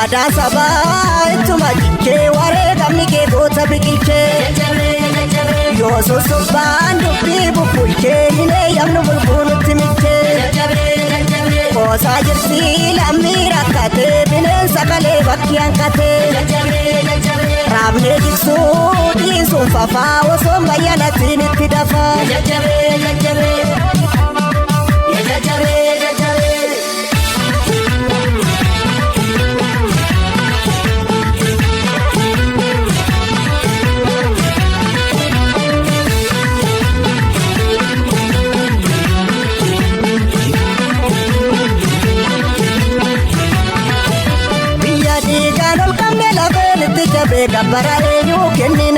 Ada sabaa ittuma jinkee wareegamni kee goota biqilchee yoo sosobaan dubbii bubbulchee hin eeyyamnu bulbuunutti milchee qoosaa jirti lammii rakkatee bineensa kalee bakki hanqatee raabnee jiksuu dhiisuun fafaa osoo bayyanatiin itti dafaa Gabbara eenyu kennina